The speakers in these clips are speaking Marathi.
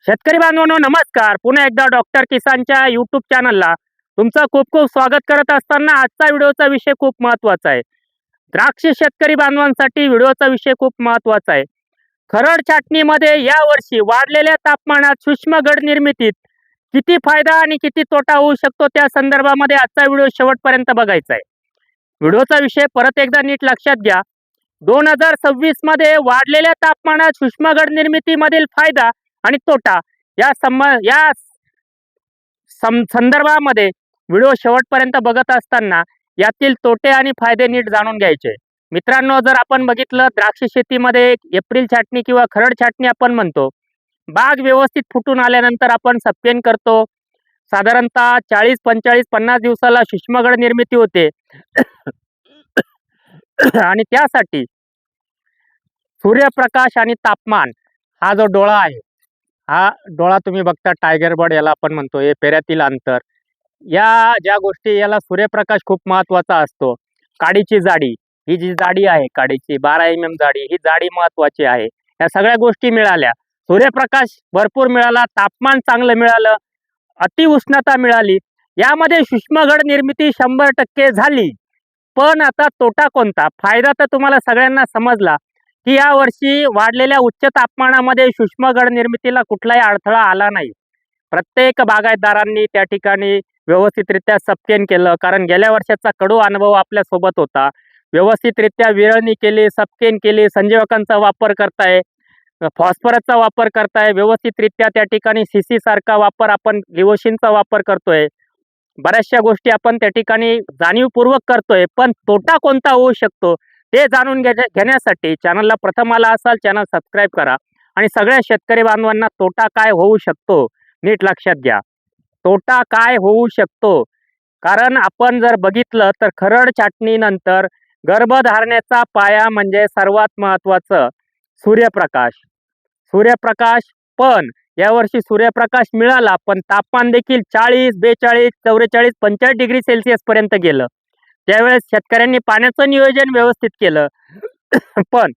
शेतकरी बांधवांनो नमस्कार. पुन्हा एकदा डॉक्टर किसानच्या यूट्यूब चॅनलला तुमचं खूप खूप स्वागत करत असताना आजचा व्हिडिओचा विषय खूप महत्त्वाचा आहे. द्राक्ष शेतकरी बांधवांसाठी व्हिडिओचा विषय खूप महत्त्वाचा आहे. खरड छाटणीमध्ये यावर्षी वाढलेल्या तापमानात सूक्ष्म गड निर्मितीत किती फायदा आणि किती तोटा होऊ शकतो त्या संदर्भामध्ये आजचा व्हिडिओ शेवटपर्यंत बघायचा आहे. व्हिडिओचा विषय परत एकदा नीट लक्षात घ्या. 2026 मध्ये वाढलेल्या तापमानात सूक्ष्म गड निर्मितीमधील फायदा आणि तोटा या संदर्भामध्ये व्हिडिओ शेवटपर्यंत बघत असताना यातील तोटे आणि फायदे नीट जाणून घ्यायचे. मित्रांनो, जर आपण बघितलं द्राक्ष शेतीमध्ये एप्रिल छाटणी किंवा खरड छाटणी आपण म्हणतो. बाग व्यवस्थित फुटून आल्यानंतर आपण सप्पेन करतो. साधारणतः 40, 45, 50 दिवसाला सूक्ष्मगड निर्मिती होते आणि त्यासाठी सूर्यप्रकाश आणि तापमान हा जो डोळा आहे, हा डोळा तुम्ही बघता टायगर बर्ड याला आपण म्हणतो. हे पेऱ्यातील अंतर, या ज्या गोष्टी, याला सूर्यप्रकाश खूप महत्त्वाचा असतो. काडीची जाडी, ही जी जाडी आहे काडीची 12 mm जाडी, ही जाडी महत्त्वाची आहे. या सगळ्या गोष्टी मिळाल्या, सूर्यप्रकाश भरपूर मिळाला, तापमान चांगलं मिळालं, अतिउष्णता मिळाली, यामध्ये सूक्ष्मगड निर्मिती 100% झाली. पण आता तोटा कोणता? फायदा तर तुम्हाला सगळ्यांना समजला की या वर्षी वाढलेल्या उच्च तापमानामध्ये सूक्ष्मगड निर्मितीला कुठलाही अडथळा आला नाही. प्रत्येक बागायतदारांनी त्या ठिकाणी व्यवस्थितरित्या सप्केन केलं, कारण गेल्या वर्षाचा कडू अनुभव आपल्या सोबत होता. व्यवस्थितरित्या विरळणी केली, सप्केन केली, संजीवकांचा वापर करताय, फॉस्फरसचा वापर करताय, व्यवस्थितरित्या त्या ठिकाणी सीसी सारखा वापर, आपण लिओशिनचा वापर करतोय. बऱ्याचशा गोष्टी आपण त्या ठिकाणी जाणीवपूर्वक करतोय. पण तोटा कोणता होऊ शकतो ते जाणून घेण्यासाठी चॅनलला प्रथम आला असाल, चॅनल सबस्क्राईब करा आणि सगळ्या शेतकरी बांधवांना तोटा काय होऊ शकतो नीट लक्षात घ्या. तोटा काय होऊ शकतो? कारण आपण जर बघितलं तर खरड छाटणीनंतर गर्भधारणेचा पाया म्हणजे सर्वात महत्त्वाचं सूर्यप्रकाश. सूर्यप्रकाश पण यावर्षी सूर्यप्रकाश मिळाला, पण तापमान देखील 40, 42, 44, 45 डिग्री सेल्सिअस पर्यंत गेलं. त्यावेळेस शेतकऱ्यांनी पाण्याचं नियोजन व्यवस्थित केलं. पण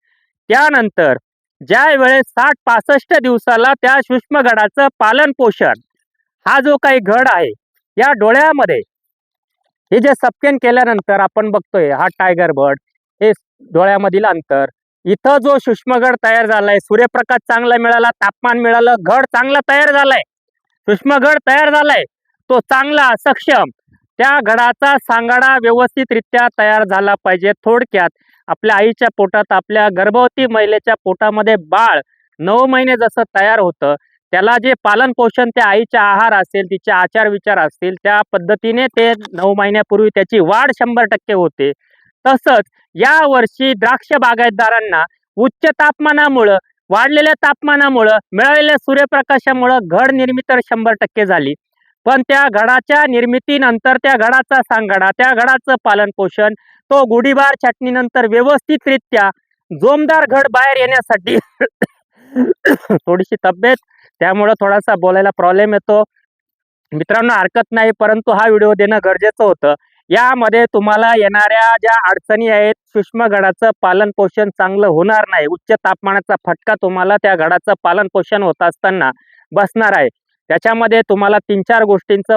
त्यानंतर ज्या वेळेस 60-65 दिवसाला त्या सूक्ष्म गडाचं पालन पोषण, हा जो काही घड आहे या डोळ्यामध्ये, हे जे सप्केन केल्यानंतर आपण बघतोय, हा टायगर बर्ड, हे डोळ्यामधील अंतर, इथं जो सूक्ष्मगड तयार झालाय, सूर्यप्रकाश चांगला मिळाला, तापमान मिळालं, घड चांगला तयार झालाय, सूक्ष्मगड तयार झालाय, तो चांगला सक्षम, त्या घडाचा सांगाडा व्यवस्थितरित्या तयार झाला पाहिजे. थोडक्यात आपल्या आईच्या पोटात, आपल्या गर्भवती महिलेच्या पोटामध्ये बाळ 9 महिने जसं तयार होतं, त्याला जे पालन पोषण, त्या आईचा आहार असेल, तिचे आचार विचार असतील, त्या पद्धतीने ते 9 महिन्यापूर्वी त्याची वाढ 100% होते. तसंच या वर्षी द्राक्ष बागायतदारांना उच्च तापमानामुळं, वाढलेल्या तापमानामुळं, मिळालेल्या सूर्यप्रकाशामुळं घड निर्मिती तर 100% झाली. पण त्या घडाच्या निर्मितीनंतर त्या घडाचा सांगाडा, त्या घडाचं पालन पोषण, तो गुढीबार छाटणीनंतर व्यवस्थितरित्या जोमदार घड बाहेर येण्यासाठी थोडीशी तब्येत, त्यामुळं थोडासा बोलायला प्रॉब्लेम येतो. मित्रांनो, हरकत नाही, परंतु हा व्हिडिओ देणं गरजेचं होतं. यामध्ये तुम्हाला येणाऱ्या ज्या अडचणी आहेत, सूक्ष्म घडाचं पालन पोषण चांगलं होणार नाही, उच्च तापमानाचा फटका तुम्हाला त्या घडाचं पालन पोषण होत असताना बसणार आहे. त्याच्यामध्ये तुम्हाला 3-4 गोष्टींचं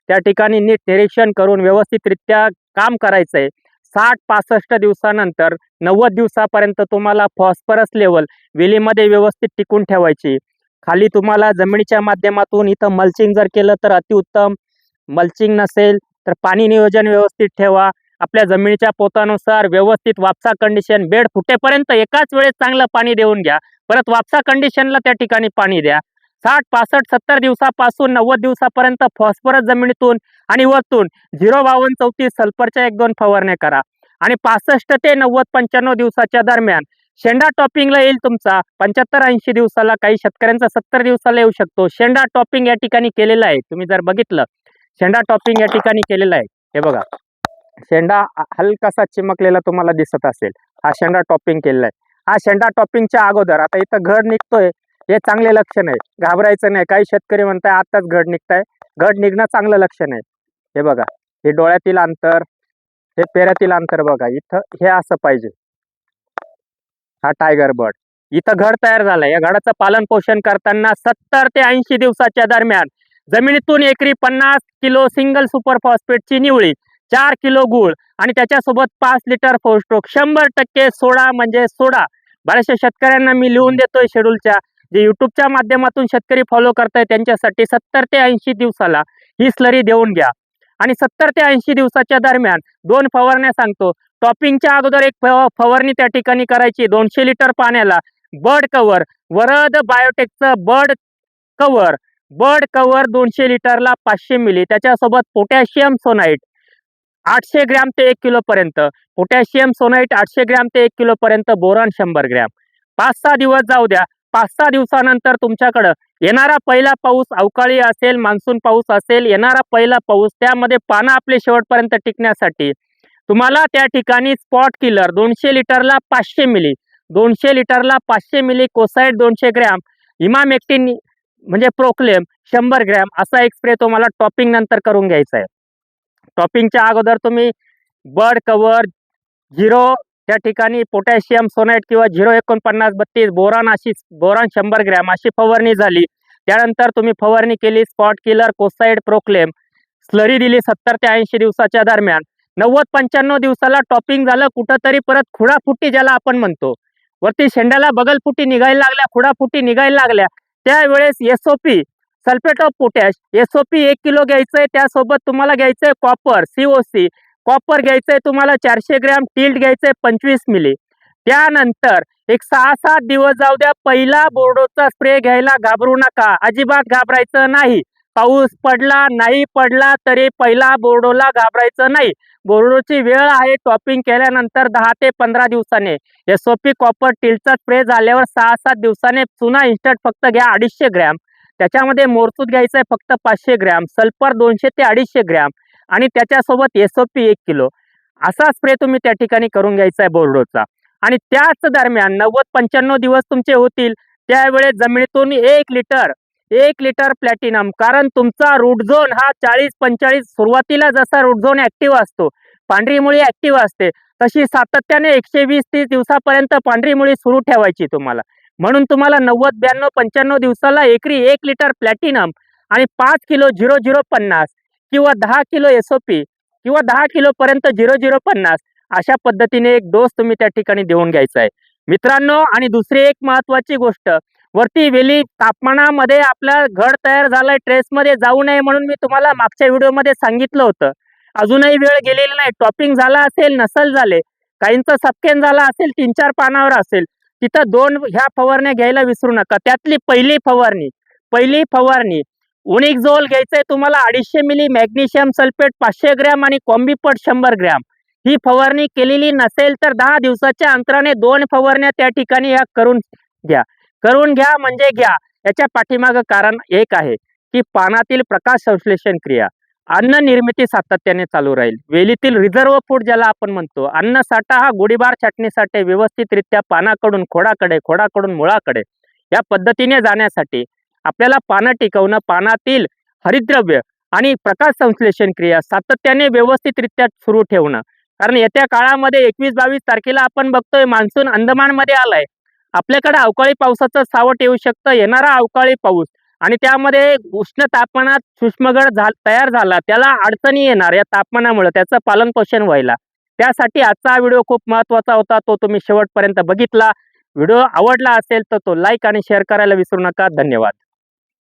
त्या ठिकाणी नीट निरीक्षण करून व्यवस्थितरित्या काम करायचंय. 60-65 दिवसानंतर 90 दिवसापर्यंत तुम्हाला फॉस्फरस लेवल वेलीमध्ये व्यवस्थित टिकून ठेवायची. खाली तुम्हाला जमिनीच्या माध्यमातून इथं मल्चिंग जर केलं तर अतिउत्तम. मल्चिंग नसेल तर पाणी नियोजन व्यवस्थित ठेवा. आपल्या जमिनीच्या पोतानुसार व्यवस्थित वापसा कंडिशन, बेड फुटेपर्यंत एकाच वेळेस चांगलं पाणी देऊन घ्या. परत वापसा कंडिशनला त्या ठिकाणी पाणी द्या. 60, 65, 70 दिवसापासून 90 दिवसापर्यंत फॉस्फरस जमिनीतून आणि वरतून 0,52, 34 सल्फरच्या 1-2 फवारण्या करा. आणि 65 ते 90, 95 दिवसाच्या दरम्यान शेंडा टॉपिंगला येईल तुमचा. 75-80 दिवसाला, काही शेतकऱ्यांचा 70 दिवसाला येऊ शकतो. शेंडा टॉपिंग या ठिकाणी केलेला आहे. तुम्ही जर बघितलं, शेंडा टॉपिंग या ठिकाणी केलेला आहे. हे बघा, शेंडा हलकासा चिमकलेला तुम्हाला दिसत असेल, हा शेंडा टॉपिंग केलेला आहे. हा शेंडा टॉपिंगच्या अगोदर आता इथं घड निघतोय, हे चांगले लक्षण आहे, घाबरायचं नाही. काही शेतकरी म्हणताय आताच घड निघताय, घड निघणं चांगलं लक्षण आहे. हे बघा, हे डोळ्यातील अंतर, हे पेऱ्यातील अंतर बघा, इथं हे असं पाहिजे. हा टायगर बर्ड, इथं घड तयार झालंय. या घडाचं पालन पोषण करताना 70 ते 80 दिवसाच्या दरम्यान जमिनीतून एकरी 50 kilo single super फॉस्फेटची Nivali, 4 kilo गूळ आणि त्याच्यासोबत 5 लिटर फोस्ट्रोक, 100% सोडा म्हणजे सोडा. बऱ्याचशा शेतकऱ्यांना मी लिहून देतोय शेड्यूलच्या, जे युट्यूबच्या माध्यमातून शेतकरी फॉलो करताय त्यांच्यासाठी 70 ते 80 दिवसाला ही स्लरी देऊन घ्या. आणि 70 ते 80 दिवसाच्या दरम्यान 2 फवारण्या सांगतो. टॉपिंगच्या अगोदर एक फवारणी त्या ठिकाणी करायची 200 लिटर पाण्याला. बर्ड कव्हर, वरद बायोटेकचं बर्ड कव्हर 200 लिटरला 500 मिली. त्याच्यासोबत पोटॅशियम सोनाईट 800 ग्रॅम ते 1 किलो पर्यंत, पोटॅशियम सोनाईट 800 ग्रॅम ते 1 किलो पर्यंत, बोरॉन 100 ग्रॅम. 5-6 दिवस जाऊ द्या. 5-6 दिवसानंतर तुमच्याकडं येणारा पहिला पाऊस अवकाळी असेल, मान्सून पाऊस असेल, येणारा पहिला पाऊस त्यामध्ये पानं आपले शेवटपर्यंत टिकण्यासाठी तुम्हाला त्या ठिकाणी स्पॉट किलर 200 लिटरला 500 मिली, 200 लिटरला 500 मिली, कोसाईड 200 ग्रॅम, इमामेक्टिन म्हणजे प्रोक्लेम 100 ग्रॅम असा एक स्प्रे तुम्हाला टॉपिंग नंतर करून घ्यायचा आहे. टॉपिंगच्या अगोदर तुम्ही बर्ड कव्हर, झिरो त्या ठिकाणी पोटॅशियम सोनाईट किंवा 04932 बोरॉन 100 ग्रॅम अशी फवारणी झाली. त्यानंतर तुम्ही फवारणी केली स्पॉट किलर, कोसाईड, प्रोक्लेम, स्लरी दिली 70 ते 80 दिवसाच्या दरम्यान. 90-95 दिवसाला टॉपिंग झालं. कुठंतरी परत खुडाफुटी ज्याला आपण म्हणतो, वरती शेंड्याला बगलफुटी निघायला लागल्या, खुडाफुटी निघायला लागल्या, त्यावेळेस SOP sulphate of potash SOP 1 kilo घ्यायचंय. त्यासोबत तुम्हाला घ्यायचंय कॉपर सीओसी, कॉपर घ्यायचंय तुम्हाला 400 ग्रॅम, टिल्ट घ्यायचंय 25 मिली. त्यानंतर एक 6-7 दिवस जाऊ द्या. पहिला बोर्डोचा स्प्रे घ्यायला घाबरू नका, अजिबात घाबरायचं नाही. पाऊस पडला नाही पडला तरी पहिला बोर्डोला घाबरायचं नाही. बोर्डोची वेळ आहे टॉपिंग केल्यानंतर 10 ते 15 दिवसाने. एसओपी कॉपर टिल्टचा स्प्रे झाल्यावर 6-7 दिवसाने चुना इन्स्टंट फक्त घ्या 250 ग्रॅम. त्याच्यामध्ये मोरसूद घ्यायचं आहे फक्त 500 ग्रॅम, सल्फर 200 ते 250 ग्रॅम आणि त्याच्यासोबत एसओपी 1 किलो असा स्प्रे तुम्ही त्या ठिकाणी करून घ्यायचा आहे बोर्डोचा. आणि त्याच दरम्यान 90-95 दिवस तुमचे होतील त्यावेळेस जमिनीतून 1 लिटर प्लॅटिनम, कारण तुमचा रूट झोन हा 40-45 सुरुवातीला जसा रूट झोन ऍक्टिव्ह असतो, पांढरी मुळी ऍक्टिव्ह असते, तशी सातत्याने 120-30 दिवसापर्यंत पांढरी मुळी सुरू ठेवायची तुम्हाला. म्हणून तुम्हाला 90-92-95 दिवसाला एकरी 1 लिटर प्लॅटिनम आणि 5 किलो 0050 किंवा 10 किलो एसओपी किंवा 10 किलो पर्यंत 0050 अशा पद्धतीने एक डोस तुम्ही त्या ठिकाणी देऊन घ्यायचा आहे मित्रांनो. आणि दुसरी एक महत्वाची गोष्ट, वरती वेली तापमानामध्ये आपला घड तयार झालाय, ट्रेसमध्ये जाऊ नये म्हणून मी तुम्हाला मागच्या व्हिडिओमध्ये सांगितलं होतं. अजूनही वेळ गेलेली नाही. टॉपिंग झाला असेल, नसल झाले, काहींचं सपकेन झाला असेल, 3-4 पानावर असेल, तिथं 2 ह्या फवारण्या घ्यायला विसरू नका. त्यातली पहिली फवारणी उनिकझोल घ्यायचंय तुम्हाला 250 मिली, मॅग्नेशियम सल्फेट 500 ग्रॅम आणि कॉम्बिपट 100 ग्रॅम. ही फवारणी केलेली नसेल तर 10 दिवसाच्या अंतराने 2 फवारण्या त्या ठिकाणी ह्या करून घ्या म्हणजे घ्या. याच्या पाठीमागं कारण एक आहे की पानातील प्रकाश संश्लेषण क्रिया, अन्न निर्मिती सातत्याने चालू राहील. वेलीतील रिझर्व फूड ज्याला आपण म्हणतो, अन्न साठा हा गोळीबार छाटणीसाठी व्यवस्थितरित्या पानाकडून खोडाकडे, खोडाकडून मुळाकडे या पद्धतीने जाण्यासाठी आपल्याला पानं टिकवणं, पानातील हरितद्रव्य आणि प्रकाश संश्लेषण क्रिया सातत्याने व्यवस्थितरित्या सुरू ठेवणं. कारण येत्या काळामध्ये 21-22 तारखेला आपण बघतोय मान्सून अंदमानमध्ये आलाय. आपल्याकडे अवकाळी पावसाचं सावट येऊ शकतं. येणारा अवकाळी पाऊस आणि त्यामध्ये उष्ण तापमानात सूक्ष्मगड तयार झाला, त्याला अडचणी येणार या तापमानामुळे, त्याचं पालन पोषण व्हायला. त्यासाठी आजचा व्हिडिओ खूप महत्त्वाचा होता, तो तुम्ही शेवटपर्यंत बघितला. व्हिडिओ आवडला असेल तर तो लाईक आणि शेअर करायला विसरू नका. धन्यवाद.